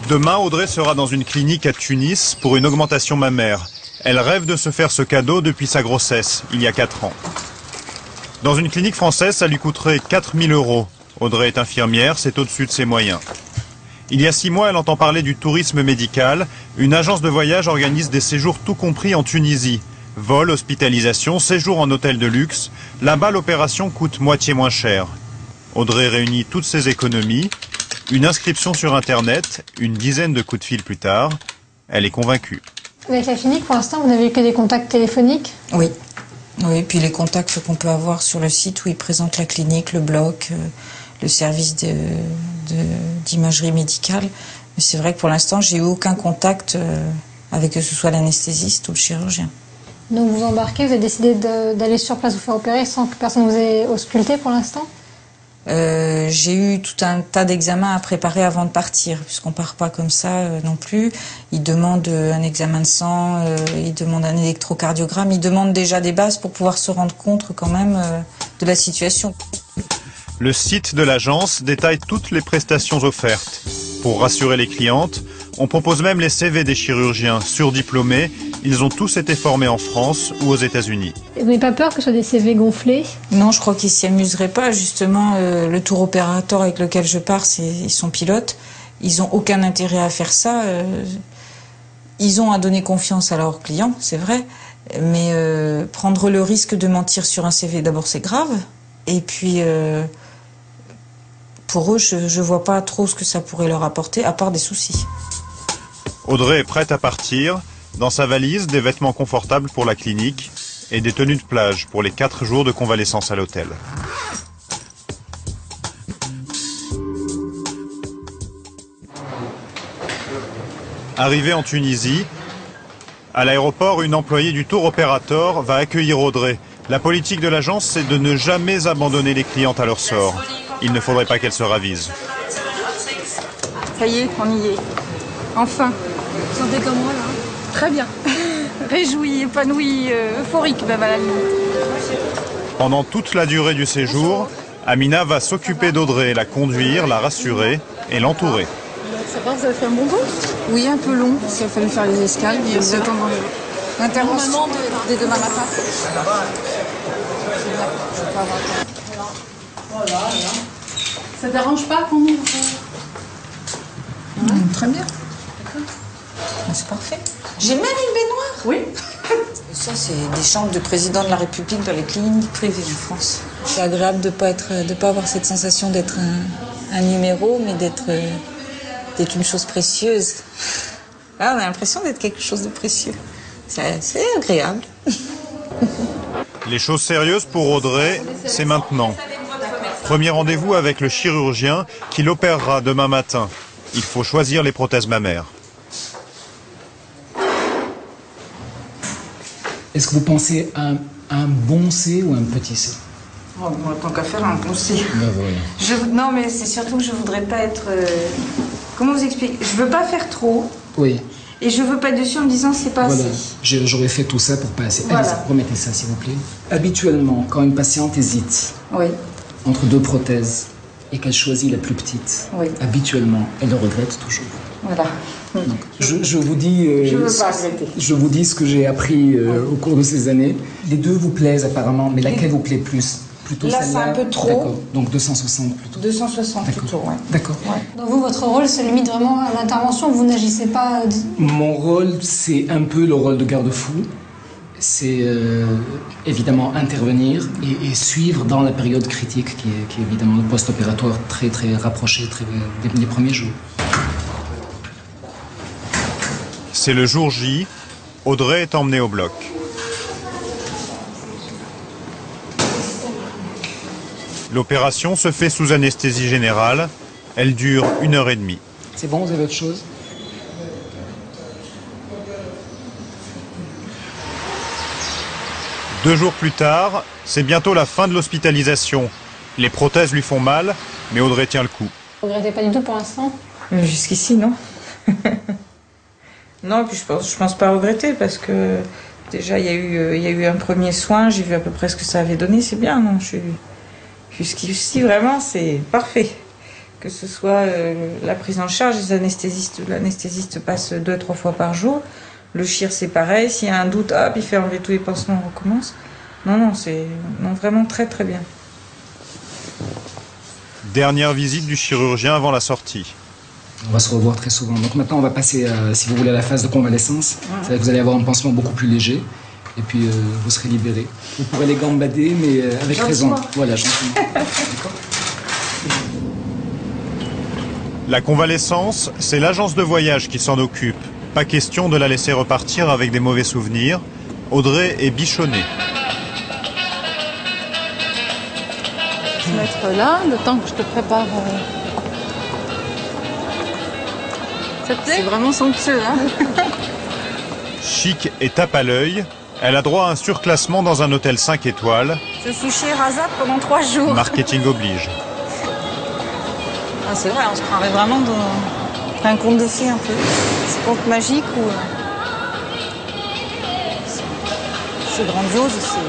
Demain, Audrey sera dans une clinique à Tunis pour une augmentation mammaire. Elle rêve de se faire ce cadeau depuis sa grossesse, il y a 4 ans. Dans une clinique française, ça lui coûterait 4 000 €. Audrey est infirmière, c'est au-dessus de ses moyens. Il y a 6 mois, elle entend parler du tourisme médical. Une agence de voyage organise des séjours tout compris en Tunisie. Vol, hospitalisation, séjour en hôtel de luxe. Là-bas, l'opération coûte moitié moins cher. Audrey réunit toutes ses économies. Une inscription sur Internet, une dizaine de coups de fil plus tard. Elle est convaincue. Avec la clinique, pour l'instant, vous n'avez eu que des contacts téléphoniques? Oui. Oui, puis les contacts qu'on peut avoir sur le site où ils présentent la clinique, le bloc, le service d'imagerie médicale. Mais c'est vrai que pour l'instant, j'ai eu aucun contact avec que ce soit l'anesthésiste ou le chirurgien. Donc vous embarquez, vous avez décidé d'aller sur place vous faire opérer sans que personne vous ait ausculté pour l'instant? J'ai eu tout un tas d'examens à préparer avant de partir, puisqu'on part pas comme ça non plus. Ils demandent un examen de sang, ils demandent un électrocardiogramme, ils demandent déjà des bases pour pouvoir se rendre compte quand même de la situation. Le site de l'agence détaille toutes les prestations offertes. Pour rassurer les clientes, on propose même les CV des chirurgiens surdiplômés. Ils ont tous été formés en France ou aux États-Unis. Vous n'avez pas peur que ce soit des CV gonflés? Non, je crois qu'ils s'y amuseraient pas. Justement, le tour opérateur avec lequel je pars, ils sont pilotes. Ils n'ont aucun intérêt à faire ça. Ils ont à donner confiance à leurs clients, c'est vrai. Mais prendre le risque de mentir sur un CV, d'abord, c'est grave. Et puis, pour eux, je ne vois pas trop ce que ça pourrait leur apporter, à part des soucis. Audrey est prête à partir. Dans sa valise, des vêtements confortables pour la clinique et des tenues de plage pour les 4 jours de convalescence à l'hôtel. Arrivée en Tunisie, à l'aéroport, une employée du tour opérateur va accueillir Audrey. La politique de l'agence, c'est de ne jamais abandonner les clientes à leur sort. Il ne faudrait pas qu'elles se ravisent. Ça y est, on y est. Enfin. Vous sentez comment là? Très bien. Réjoui, épanoui, euphorique même à la limite. Pendant toute la durée du séjour, Amina va s'occuper d'Audrey, la conduire, la rassurer et l'entourer. Ça va, vous avez fait un bon vol? Oui, un peu long, parce qu'il a fallu faire les escales. L'intervention dès demain matin. Ça dérange pas qu'on ouvre? Très bien. C'est parfait. J'ai même une baignoire. Oui. Ça, c'est des chambres de président de la République dans les cliniques privées en France. C'est agréable de pas avoir cette sensation d'être un numéro, mais d'être une chose précieuse. Là, on a l'impression d'être quelque chose de précieux. C'est agréable. Les choses sérieuses pour Audrey, c'est maintenant. Premier rendez-vous avec le chirurgien qui l'opérera demain matin. Il faut choisir les prothèses mammaires. Est-ce que vous pensez à un bon C ou un petit C? Oh, moi, tant qu'à faire, un bon C. Ben voilà. Non, mais c'est surtout que je voudrais pas être... Comment vous expliquer? Je veux pas faire trop. Oui. Et je veux pas être dessus en me disant c'est pas Voilà. assez. J'aurais fait tout ça pour pas assez. Voilà. Allez, remettez ça, s'il vous plaît. Habituellement, quand une patiente hésite Oui. entre 2 prothèses et qu'elle choisit la plus petite, Oui. habituellement, elle le regrette toujours. Voilà. Donc, je vous dis... Je veux pas regretter. Je vous dis ce que j'ai appris au cours de ces années. Les 2 vous plaisent apparemment, mais laquelle vous plaît plus? Plutôt Là, celle-là. c'est un peu trop. D'accord. Donc 260 plutôt. 260 plutôt, ouais. D'accord. Ouais. Donc vous, votre rôle se limite vraiment à l'intervention, vous n'agissez pas... Mon rôle, c'est un peu le rôle de garde-fou. C'est évidemment intervenir et suivre dans la période critique qui est évidemment le post-opératoire très très rapproché des premiers jours. C'est le jour J. Audrey est emmenée au bloc. L'opération se fait sous anesthésie générale. Elle dure 1h30. C'est bon, vous avez autre chose? Deux jours plus tard, c'est bientôt la fin de l'hospitalisation. Les prothèses lui font mal, mais Audrey tient le coup. Vous ne regrettez pas du tout pour l'instant? Jusqu'ici, non. Non, puis je pense pas regretter parce que déjà il y a eu un premier soin, j'ai vu à peu près ce que ça avait donné, c'est bien, non? Jusqu'ici vraiment c'est parfait. que ce soit la prise en charge, l'anesthésiste passe 2 à 3 fois par jour. Le chir, c'est pareil. S'il y a un doute, hop, il fait enlever tous les pansements, on recommence. Non, c'est vraiment très très bien. Dernière visite du chirurgien avant la sortie. On va se revoir très souvent. Donc maintenant, on va passer, si vous voulez, à la phase de convalescence. C'est-à-dire que vous allez avoir un pansement beaucoup plus léger. Et puis, vous serez libéré. Vous pourrez les gambader, mais avec raison. Voilà, gentiment. D'accord. La convalescence, c'est l'agence de voyage qui s'en occupe. Pas question de la laisser repartir avec des mauvais souvenirs. Audrey est bichonnée. Je vais mettre là, le temps que je te prépare. Ça te plaît? C'est vraiment somptueux, hein? Chic et tape à l'œil, elle a droit à un surclassement dans un hôtel 5 étoiles. Je suis chez Razat pendant 3 jours. Marketing oblige. Ah, c'est vrai, on se croirait vraiment dans un conte de fées un peu. C'est conte magique ou... C'est grandiose aussi.